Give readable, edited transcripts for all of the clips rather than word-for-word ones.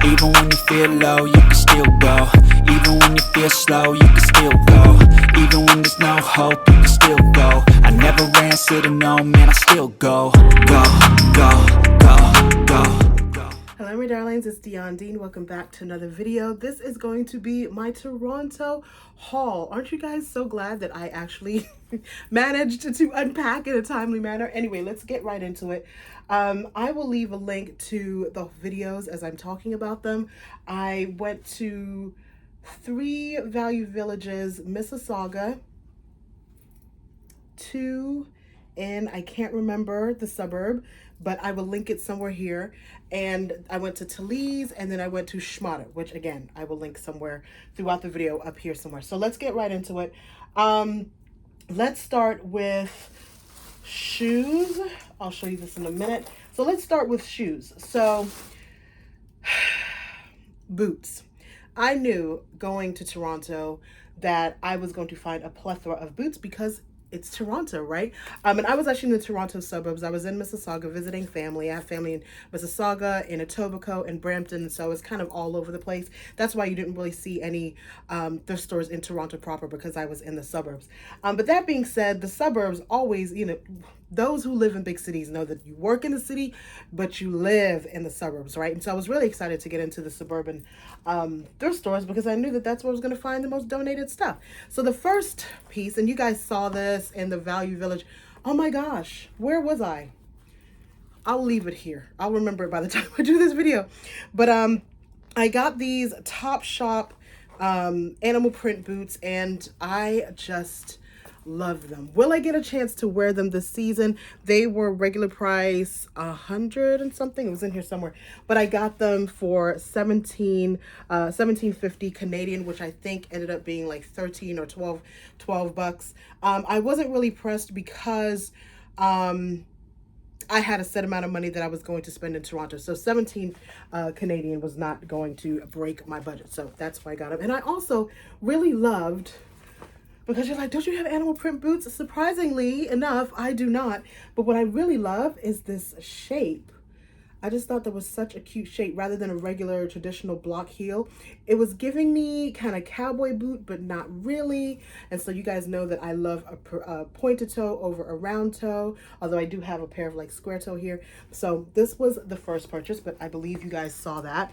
Even when you feel low, you can still go. Even when you feel slow, you can still go. Even when there's no hope, you can still go. I never answer to no, man, I still go. Go, go, go, go. Hello my darlings, it's Dion Dean. Welcome back to another video. This is going to be my Toronto haul. Aren't you guys so glad that I actually managed to unpack in a timely manner? Anyway, let's get right into it. I will leave a link to the videos as I'm talking about them. I went to 3 value villages, Mississauga, 2 in, I can't remember the suburb, but I will link it somewhere here. And I went to Talize, and then I went to Shmata, which again, I will link somewhere throughout the video up here somewhere. So let's get right into it. Let's start with shoes. I'll show you this in a minute. So let's start with shoes. So boots. I knew going to Toronto that I was going to find a plethora of boots because it's Toronto, right? And I was actually in the Toronto suburbs. I was in Mississauga visiting family. I have family in Mississauga, in Etobicoke, in Brampton, so it's kind of all over the place. That's why you didn't really see any thrift stores in Toronto proper, because I was in the suburbs. But that being said, the suburbs always, you know, those who live in big cities know that you work in the city, but you live in the suburbs, right? And so I was really excited to get into the suburban thrift stores because I knew that that's where I was going to find the most donated stuff. So the first piece, and you guys saw this in the Value Village. Oh my gosh, where was I? I'll leave it here. I'll remember it by the time I do this video. But I got these Topshop animal print boots, and I just love them. Will I get a chance to wear them this season? They were regular price 100 and something. It was in here somewhere, but I got them for 17.50 Canadian, which I think ended up being like 13 or 12 bucks. I wasn't really pressed because I had a set amount of money that I was going to spend in Toronto. So 17 Canadian was not going to break my budget. So that's why I got them. And I also really loved, because you're like, don't you have animal print boots? Surprisingly enough, I do not. But what I really love is this shape. I just thought that was such a cute shape rather than a regular traditional block heel. It was giving me kind of cowboy boot, but not really. And so you guys know that I love a pointed toe over a round toe, although I do have a pair of like square toe here. So this was the first purchase, but I believe you guys saw that.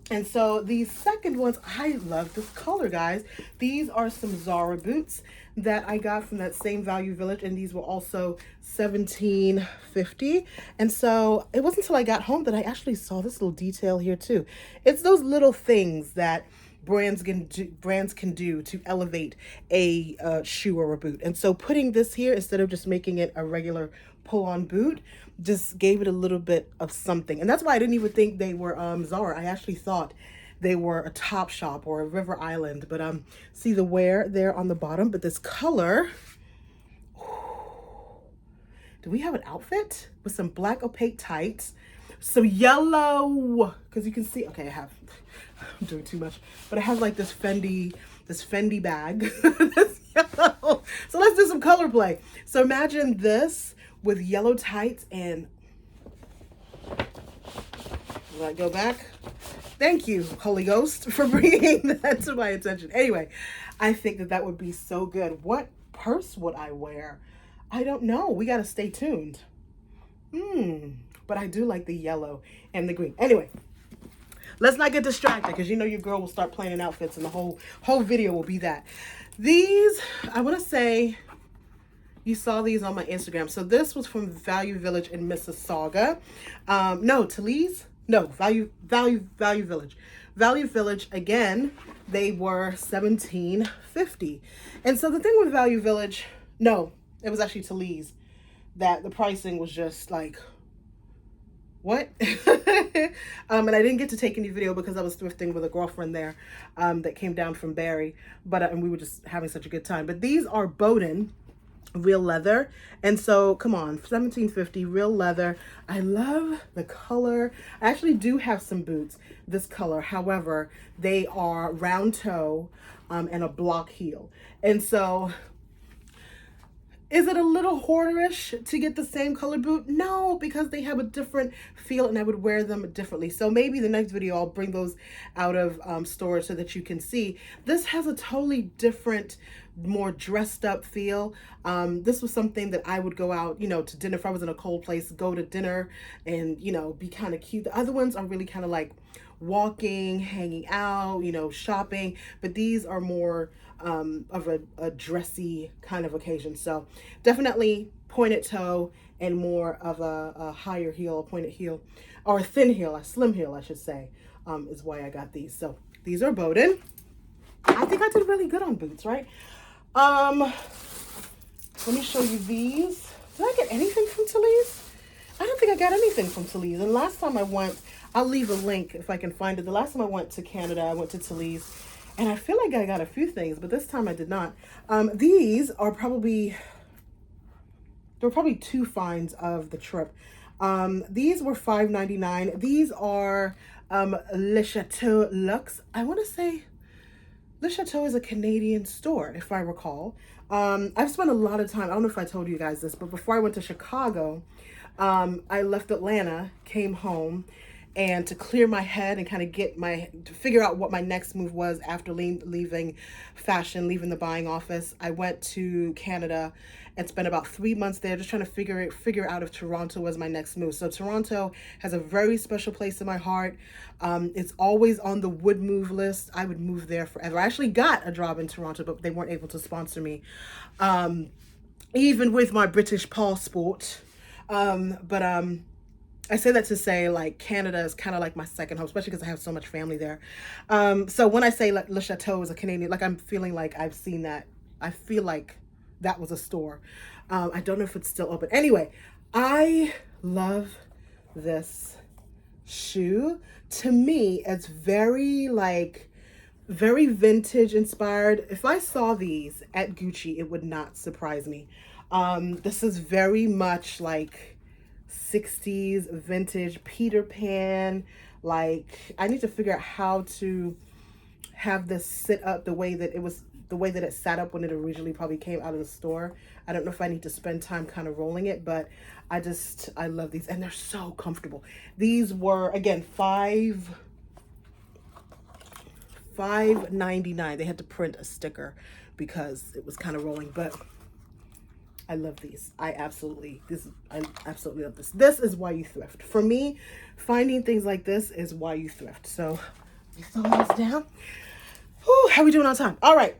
And so the second ones, I love this color, guys. These are some Zara boots that I got from that same Value Village, and these were also $17.50. And so it wasn't until I got home that I actually saw this little detail here too. It's those little things that brands can do to elevate a shoe or a boot. And so putting this here, instead of just making it a regular pull-on boot, just gave it a little bit of something. And that's why I didn't even think they were Zara. I actually thought they were a Topshop or a River Island. But see the wear there on the bottom. But this color, do we have an outfit with some black opaque tights, some yellow, because you can see, okay, I'm doing too much, but I have like this Fendi bag. This yellow. So let's do some color play. So imagine this with yellow tights, and will I go back? Thank you, Holy Ghost, for bringing that to my attention. Anyway, I think that would be so good. What purse would I wear? I don't know. We got to stay tuned. But I do like the yellow and the green. Anyway, let's not get distracted, because you know your girl will start planning outfits and the whole video will be that. These, I want to say, you saw these on my Instagram. So this was from Value Village in Mississauga. No, Talize? No, Value Village. Value Village, again, they were $17.50. And so the thing with Value Village, no, it was actually Talize, that the pricing was just like, what? And I didn't get to take any video because I was thrifting with a girlfriend there that came down from Barrie, but and we were just having such a good time. But these are Bowden real leather, and so come on, $17.50 real leather. I love the color. I actually do have some boots this color, however they are round toe and a block heel. And so Is it a little hoarderish to get the same color boot? No, because they have a different feel and I would wear them differently. So maybe the next video I'll bring those out of storage so that you can see. This has a totally different, more dressed up feel. This was something that I would go out, you know, to dinner. If I was in a cold place, go to dinner and, you know, be kind of cute. The other ones are really kind of like walking, hanging out, you know, shopping, but these are more of a dressy kind of occasion. So definitely pointed toe and more of a higher heel, a pointed heel, or a thin heel, a slim heel, I should say, is why I got these. So these are Bowden. I think I did really good on boots, right? Let me show you these. Did I get anything from Talize? I don't think I got anything from Talize. And last time I went, I'll leave a link if I can find it. The last time I went to Canada, I went to Talize, and I feel like I got a few things, but this time I did not. These are probably, there were probably 2 finds of the trip. These were $5.99. These are Le Chateau Luxe. I want to say Le Chateau is a Canadian store, if I recall. I've spent a lot of time, I don't know if I told you guys this, but before I went to Chicago, I left Atlanta, came home, and to clear my head and kind of to figure out what my next move was after leaving fashion, leaving the buying office, I went to Canada and spent about 3 months there just trying to figure out if Toronto was my next move. So Toronto has a very special place in my heart. It's always on the would move list. I would move there forever. I actually got a job in Toronto, but they weren't able to sponsor me, even with my British passport. I say that to say, like, Canada is kind of like my second home, especially because I have so much family there. So when I say like Le Chateau is a Canadian, like, I'm feeling like I've seen that. I feel like that was a store. I don't know if it's still open. Anyway, I love this shoe. To me, it's very vintage inspired. If I saw these at Gucci, it would not surprise me. This is very much like 60s vintage Peter Pan. Like, I need to figure out how to have this sit up the way that it sat up when it originally probably came out of the store. I don't know if I need to spend time kind of rolling it, but I love these, and they're so comfortable. These were, again, $5.99. They had to print a sticker because it was kind of rolling, but I love these. I absolutely love this. This is why you thrift. For me, finding things like this is why you thrift. So you throw those down. Whew, how we doing on time? All right.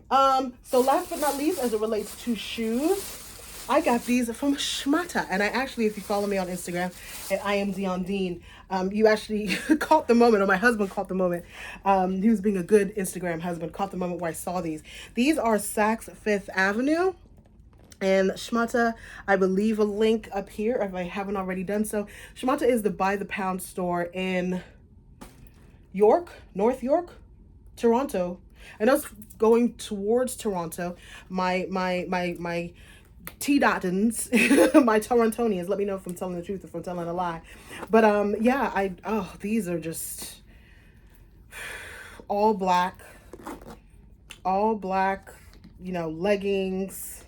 So last but not least, as it relates to shoes, I got these from Shmata. And I actually, if you follow me on Instagram at I am Dion Dean, you actually caught the moment, or my husband caught the moment. He was being a good Instagram husband, caught the moment where I saw these. These are Saks Fifth Avenue. And Shmata, I will leave a link up here if I haven't already done so. Shmata is the by the pound store in North York, Toronto. And us going towards Toronto, my T-Dottons, my Torontonians, let me know if I'm telling the truth, if I'm telling a lie. But yeah, these are just all black, you know, leggings.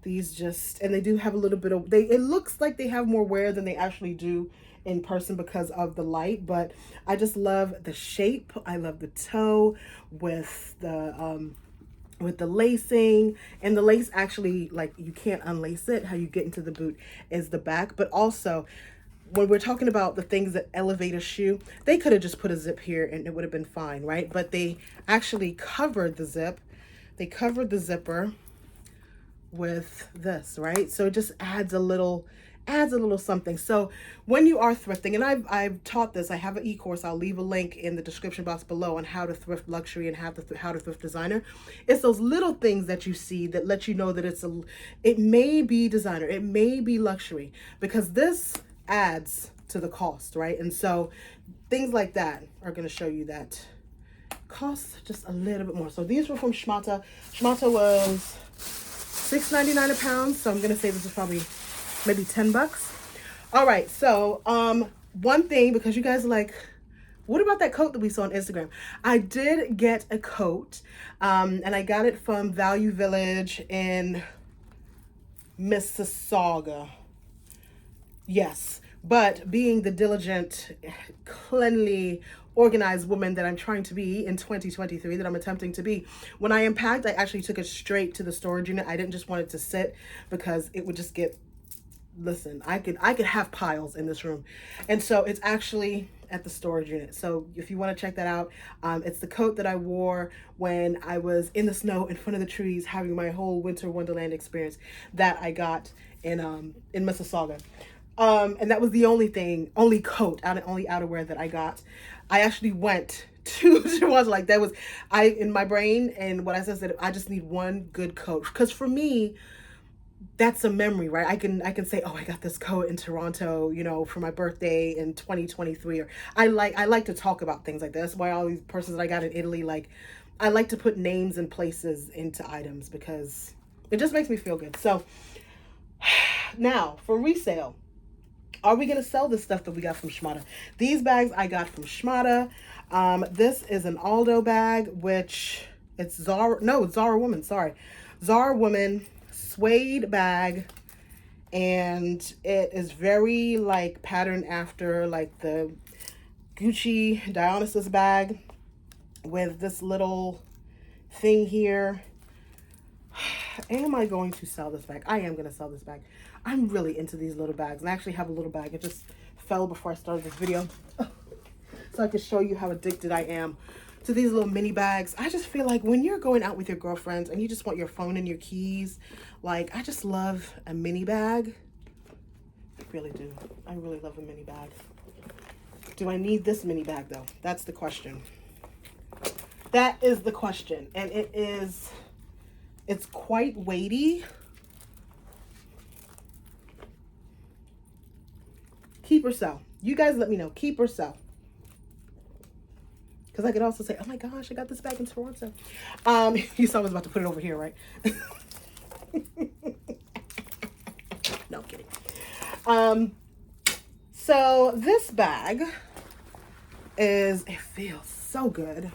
These and they do have a little bit of, it looks like they have more wear than they actually do in person because of the light, but I just love the shape. I love the toe with the lacing, and the lace actually, like, you can't unlace it. How you get into the boot is the back. But also, when we're talking about the things that elevate a shoe, they could have just put a zip here and it would have been fine, right? But they actually covered the zip. They covered the zipper with this, right? So it just adds a little something. So when you are thrifting, and I've taught this, I have an e-course, I'll leave a link in the description box below on how to thrift luxury and how to thrift designer. It's those little things that you see that let you know that it may be designer, it may be luxury, because this adds to the cost, right? And so things like that are going to show you that costs just a little bit more. So these were from Shmata. Shmata was $6.99 a pound, so I'm gonna say this is probably maybe $10. All right, so one thing, because you guys are like, what about that coat that we saw on Instagram? I did get a coat, and I got it from Value Village in Mississauga. Yes, but being the diligent, cleanly, organized woman that I'm trying to be in 2023, that I'm attempting to be, when I unpacked, I actually took it straight to the storage unit. I didn't just want it to sit because it would just get, listen, I could have piles in this room. And so it's actually at the storage unit. So if you want to check that out, it's the coat that I wore when I was in the snow in front of the trees having my whole winter wonderland experience that I got in Mississauga. And that was the only coat, only outerwear that I got. I actually went to was like, that was, in my brain, and what I said that I just need one good coat. Because for me, that's a memory, right? I can say, oh, I got this coat in Toronto, you know, for my birthday in 2023. Or I like to talk about things like that. That's why all these purses that I got in Italy, like, I like to put names and places into items because it just makes me feel good. So now for resale. Are we going to sell this stuff that we got from Shmata? These bags I got from Shmata. This is an Aldo bag, which it's Zara Woman, sorry. Zara Woman suede bag. And it is very like patterned after like the Gucci Dionysus bag with this little thing here. Am I going to sell this bag? I am going to sell this bag. I'm really into these little bags. And I actually have a little bag. It just fell before I started this video. So I can show you how addicted I am to these little mini bags. I just feel like when you're going out with your girlfriends and you just want your phone and your keys, like, I just love a mini bag. I really do. I really love a mini bag. Do I need this mini bag though? That's the question. That is the question. And it's quite weighty. Keep or sell. You guys let me know. Keep or sell. Because I could also say, oh my gosh, I got this bag in Toronto. You saw I was about to put it over here, right? No, I'm kidding. So this bag it feels so good.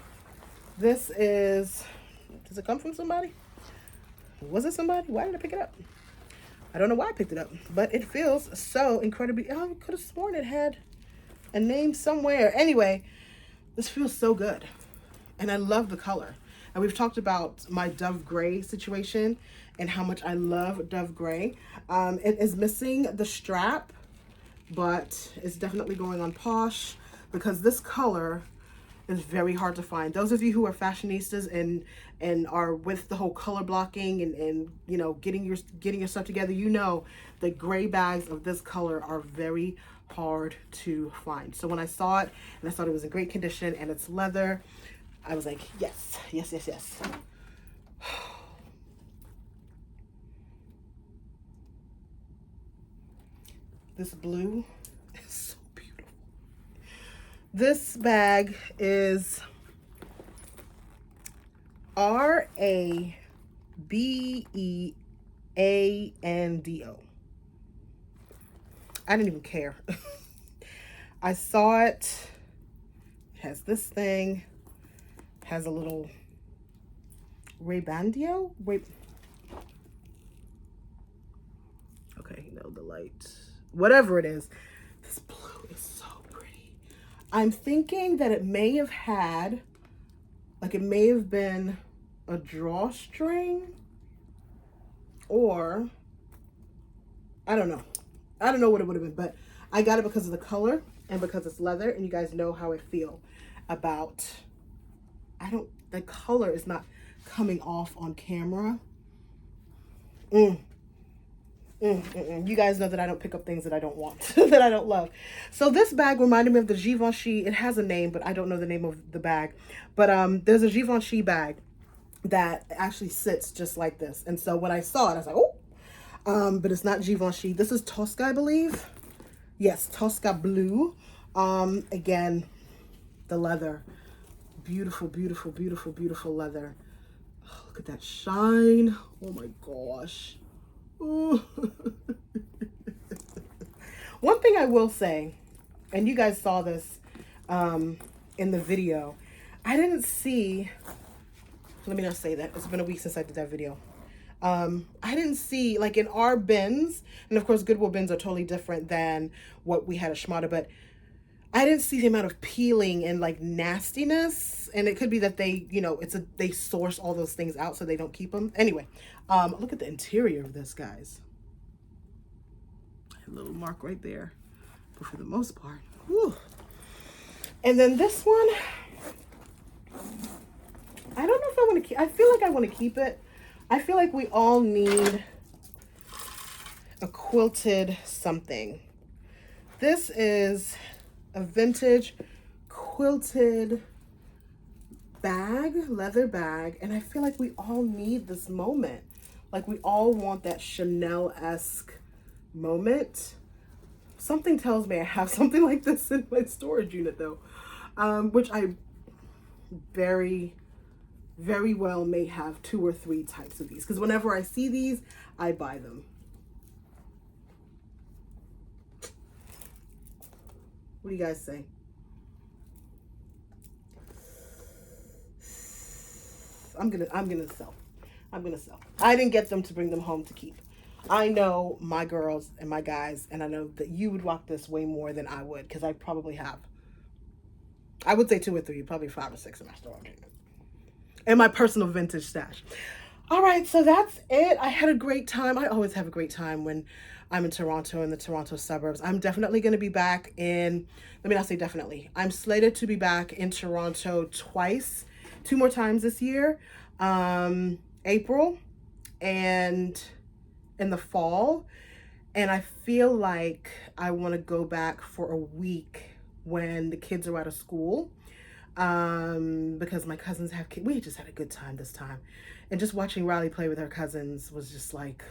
This is, does it come from somebody? Was it somebody? Why did I pick it up? I don't know why I picked it up, but it feels so incredibly, I could have sworn it had a name somewhere. Anyway, this feels so good. And I love the color. And we've talked about my Dove Gray situation and how much I love Dove Gray. It is missing the strap, but it's definitely going on Posh because this color is very hard to find. Those of you who are fashionistas and are with the whole color blocking and you know, getting your stuff together, you know the gray bags of this color are very hard to find. So when I saw it and I thought it was in great condition and it's leather, I was like, yes, yes, yes, yes. This blue is so beautiful. This bag is RABEANDO. I didn't even care. I saw it. It has this thing. It has a little Ray-Bandio. Okay, no, the light. Whatever it is. This blue is so pretty. I'm thinking that it may have had, like, it may have been a drawstring, or I don't know. I don't know what it would have been, but I got it because of the color and because it's leather, and you guys know how I feel about, the color is not coming off on camera. You guys know that I don't pick up things that I don't want, that I don't love. So this bag reminded me of the Givenchy. It has a name, but I don't know the name of the bag. But there's a Givenchy bag that actually sits just like this. And so when I saw it, I was like, oh, but it's not Givenchy. This is Tosca, I believe. Yes, Tosca blue. Again, the leather. Beautiful, beautiful, beautiful, beautiful leather. Oh, look at that shine. Oh my gosh. Ooh. One thing I will say, and you guys saw this in the video, I didn't see, let me not say that, it's been a week since I did that video. I didn't see, like, in our bins, and of course Goodwill bins are totally different than what we had at Shmata, but I didn't see the amount of peeling and like nastiness. And it could be that they, you know, they source all those things out so they don't keep them. Anyway, look at the interior of this, guys. A little mark right there, but for the most part, whew. And then this one, I don't know if I want to keep. I feel like I want to keep it. I feel like we all need a quilted something. This is a vintage quilted bag, leather bag, and I feel like we all need this moment. Like, we all want that Chanel-esque moment. Something tells me I have something like this in my storage unit though, which I very, very well may have 2 or 3 types of these, because whenever I see these, I buy them. What do you guys say? I'm gonna sell. I'm gonna sell. I didn't get them to bring them home to keep. I know my girls and my guys, and I know that you would rock this way more than I would, because I probably have. I would say 2 or 3, probably 5 or 6 in my storage unit. And my personal vintage stash. All right, so that's it. I had a great time. I always have a great time when I'm in Toronto, in the Toronto suburbs. I'm definitely going to be back in, let me not say definitely. I'm slated to be back in Toronto twice, 2 more times this year. April and in the fall. And I feel like I want to go back for a week when the kids are out of school. Because my cousins have kids. We just had a good time this time. And just watching Riley play with her cousins was just like,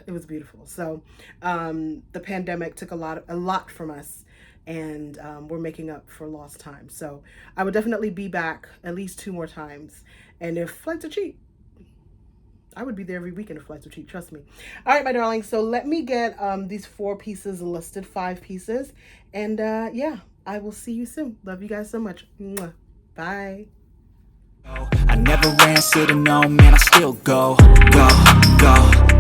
it was beautiful. So the pandemic took a lot from us, and we're making up for lost time. So I would definitely be back at least 2 more times. And if flights are cheap, I would be there every weekend if flights are cheap, trust me. All right, my darling. So let me get these 4 pieces listed, 5 pieces. And yeah, I will see you soon. Love you guys so much. Mwah. Bye. I never answer to no, man, I still go, go, go.